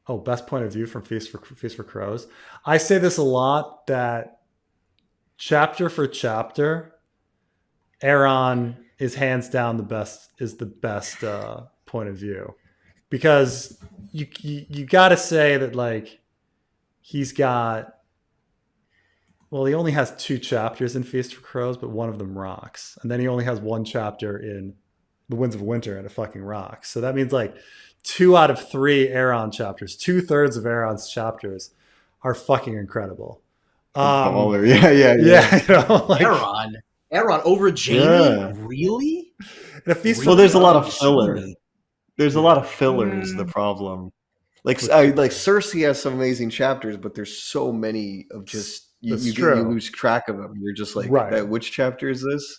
Oh, best point of view from Feast for Crows. I say this a lot that chapter for chapter, Aaron is hands down the best. Is the best point of view because you got to say that like he's got. Well, he only has 2 chapters in Feast for Crows, but one of them rocks, and then he only has 1 chapter in The Winds of Winter, and it fucking rocks. So that means like 2 out of 3 Aaron chapters, 2/3 of Aaron's chapters are fucking incredible. Baller. Yeah. Like, Aaron over Jamie, really? Well, there's a lot of filler. There's a lot of fillers. The problem, like Cersei has some amazing chapters, but there's so many of just you lose track of them. You're just like, which chapter is this?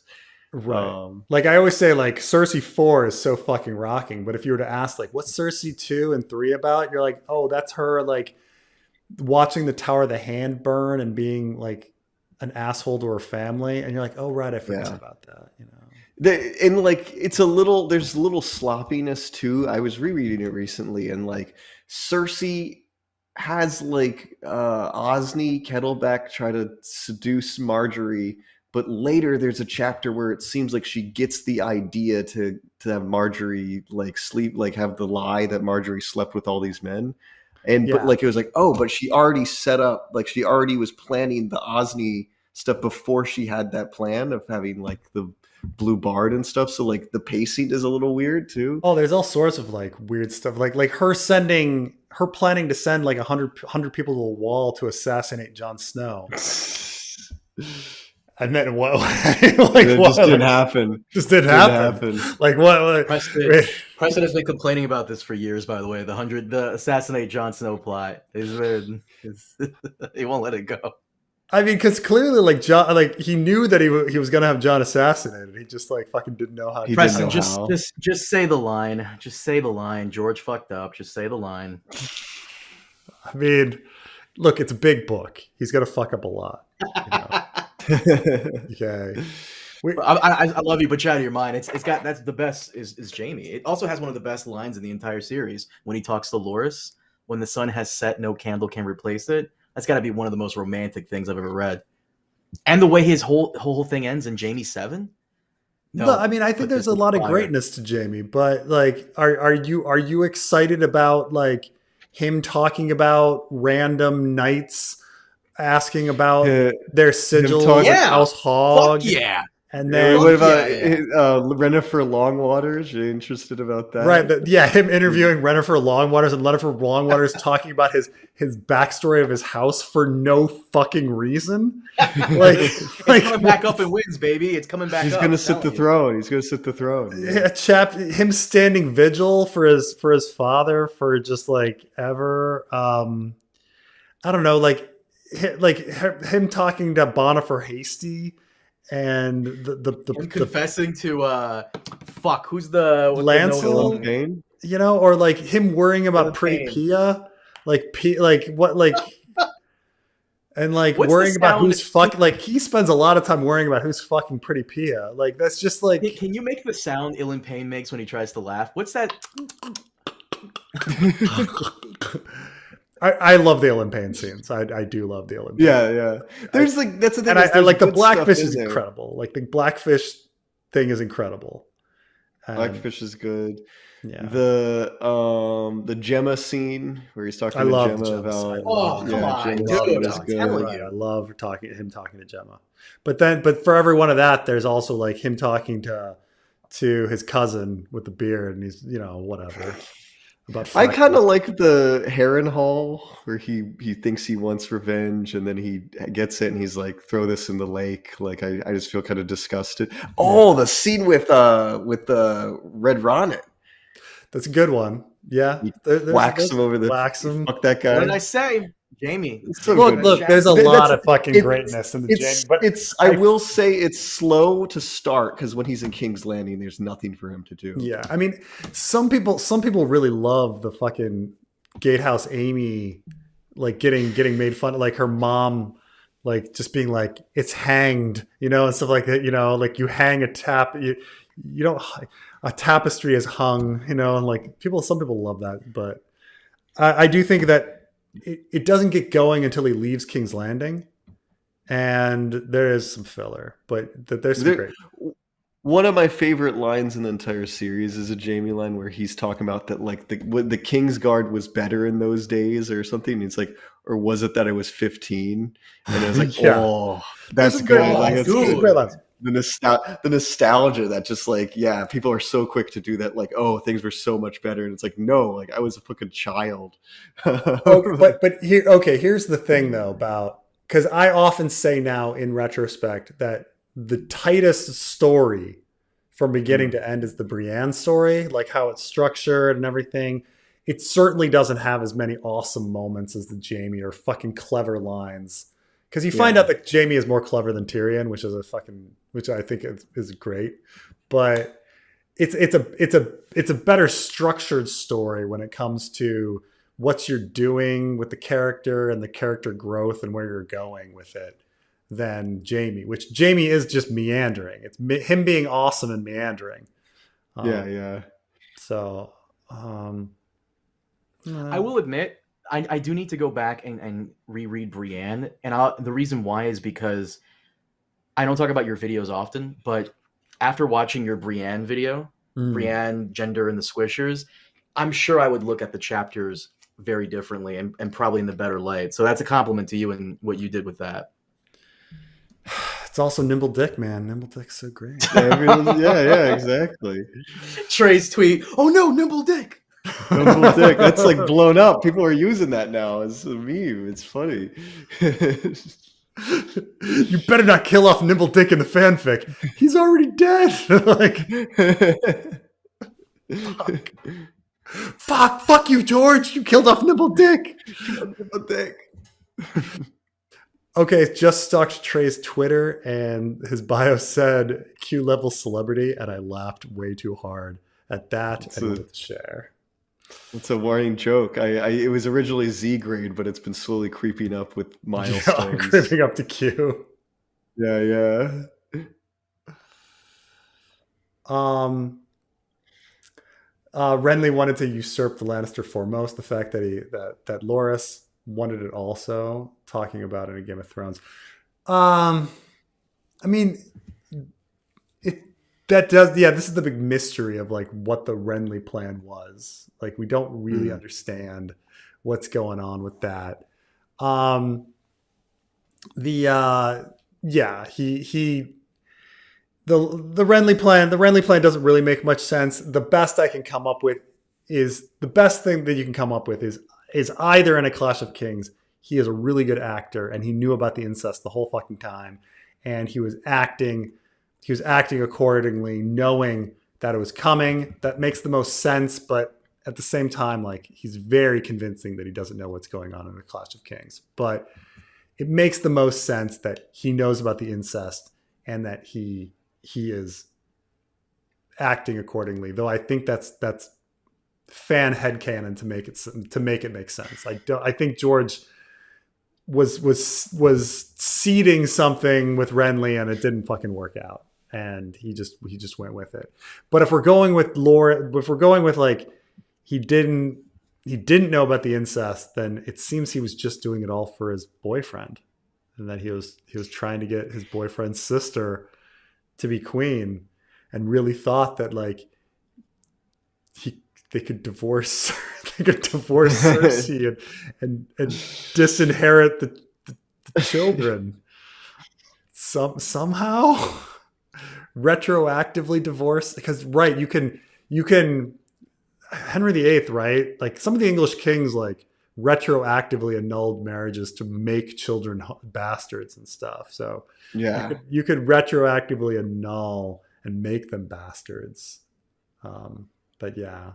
Right. Like I always say, like Cersei 4 is so fucking rocking. But if you were to ask, like, what's Cersei 2 and 3 about? You're like, oh, that's her like watching the Tower of the Hand burn and being like an asshole to her family. And you're like, oh, right, I forgot about that. You know. And like there's a little sloppiness too. I was rereading it recently, and like Cersei has like Osney Kettleback try to seduce Marjorie, but later there's a chapter where it seems like she gets the idea to have Marjorie like sleep, like have the lie that Marjorie slept with all these men. But like it was like, oh, but she already set up, like she already was planning the Osney stuff before she had that plan of having like the Blue Bard and stuff. So like the pacing is a little weird too. Oh, there's all sorts of like weird stuff. Like her planning to send like 100 people to a wall to assassinate Jon Snow. And then what? Like, it just didn't happen. Just didn't happen. Like what? Preston has been complaining about this for years. By the way, the assassinate Jon Snow plot is he won't let it go. I mean, because clearly, like John, like he knew that he was gonna have John assassinated. He just like fucking didn't know how. Preston, just say the line. Just say the line. George fucked up. Just say the line. I mean, look, it's a big book. He's gonna fuck up a lot. You know? Okay. I love you, but out of your mind, it's got that's the best is Jamie. It also has one of the best lines in the entire series when he talks to Loras. When the sun has set, no candle can replace it. That's got to be one of the most romantic things I've ever read. And the way his whole thing ends in Jamie 7. No, I mean, I think there's a lot of greatness to Jamie, but like, are you excited about like him talking about random knights asking about their sigils, House Hogg? Fuck yeah. And then what about Yennefer Longwaters? Are you interested about that? Right. Him interviewing Yennefer Longwaters and Yennefer Longwaters talking about his backstory of his house for no fucking reason. It's coming back up and wins, baby. It's coming back up. He's going to sit the throne. He's going to sit the throne. Yeah, him standing vigil for his father for just like ever. I don't know, like him talking to Bonifer Hasty. And the confessing to who's the Lancel, you know, or like him worrying about Pretty Pia, and like worrying about who's fucking, like he spends a lot of time worrying about who's fucking Pretty Pia. Like that's just like. Can you make the sound Ilan Payne makes when he tries to laugh? What's that? I love the Ilan Payne scenes. I do love the Ilan Payne. Yeah. There's like that's the thing. And I like the Blackfish is incredible. Like the Blackfish thing is incredible. Blackfish is good. Yeah. The Gemma scene where he's talking to Gemma about. Oh, come on, dude! I love him talking to Gemma. But for every one of that, there's also like him talking to his cousin with the beard, and he's whatever. I kind of like the Harrenhal where he thinks he wants revenge and then he gets it and he's like, throw this in the lake. Like I just feel kind of disgusted. Oh, the scene with the Red Ronin. That's a good one. Yeah, wax him over the wax him. Fuck that guy. What did I say, Jamie? So look, there's a lot of fucking greatness in the Jamie. But I will say it's slow to start because when he's in King's Landing, there's nothing for him to do. Yeah, I mean, some people really love the fucking Gatehouse Amy, like getting made fun of, like her mom, like just being like it's hanged, and stuff like that. Like you hang a you don't. A tapestry is hung, and like some people love that, but I do think that it doesn't get going until he leaves King's Landing, and there is some filler, but there's some great. One of my favorite lines in the entire series is a Jaime line where he's talking about that, like the King's Guard was better in those days or something. And it's like, or was it that I was 15? And I was like, Yeah. oh, that's good. Like, that's good. Great lines. The nostalgia that just like, yeah, people are so quick to do that. Like, oh, things were so much better. And it's like, no, like I was a fucking child. Okay, but here's the thing though about, because I often say now in retrospect that the tightest story from beginning to end is the Brienne story, like how it's structured and everything. It certainly doesn't have as many awesome moments as the Jaime or fucking clever lines. Because you find out that Jaime is more clever than Tyrion, which I think is great. But it's a better structured story when it comes to what you're doing with the character and the character growth and where you're going with it than Jaime, which Jaime is just meandering. It's him being awesome and meandering. Yeah. So, I will admit, I do need to go back and reread Brienne. And the reason why is because I don't talk about your videos often, but after watching your Brienne video, Brienne, Gender, and the Squishers, I'm sure I would look at the chapters very differently and probably in the better light. So that's a compliment to you and what you did with that. It's also Nimble Dick, man. Nimble Dick's so great. Yeah, exactly. Trey's tweet, oh no, Nimble Dick. Nimble Dick. That's like blown up. People are using that now as a meme. It's funny. You better not kill off Nimble Dick in the fanfic. He's already dead. Fuck you, George. You killed off Nimble Dick. Nimble Dick. Okay, just stalked Trey's Twitter, and his bio said Q level celebrity, and I laughed way too hard at that and with share. It's a warning joke. It was originally Z grade, but it's been slowly creeping up with milestones. Creeping up to Q. Yeah. Renly wanted to usurp the Lannister foremost. The fact that Loras wanted it also, talking about it in Game of Thrones. I mean, this is the big mystery of like what the Renly plan was. Like we don't really understand what's going on with that. The Renly plan doesn't really make much sense. The best thing that you can come up with is either in A Clash of Kings, he is a really good actor and he knew about the incest the whole fucking time, and he was acting accordingly, knowing that it was coming. That makes the most sense, but at the same time, like he's very convincing that he doesn't know what's going on in A Clash of Kings. But it makes the most sense that he knows about the incest and that he is acting accordingly. Though I think that's fan headcanon to make it make sense. I think George was seeding something with Renly and it didn't fucking work out, and he just went with it. But if we're going with lore, if we're going with like he didn't know about the incest, then it seems he was just doing it all for his boyfriend, and that he was trying to get his boyfriend's sister to be queen, and really thought that like they could divorce Cersei and disinherit the children somehow retroactively divorce, because you can Henry VIII, right? Like some of the English kings like retroactively annulled marriages to make children bastards and stuff. So yeah, you could retroactively annul and make them bastards. But yeah,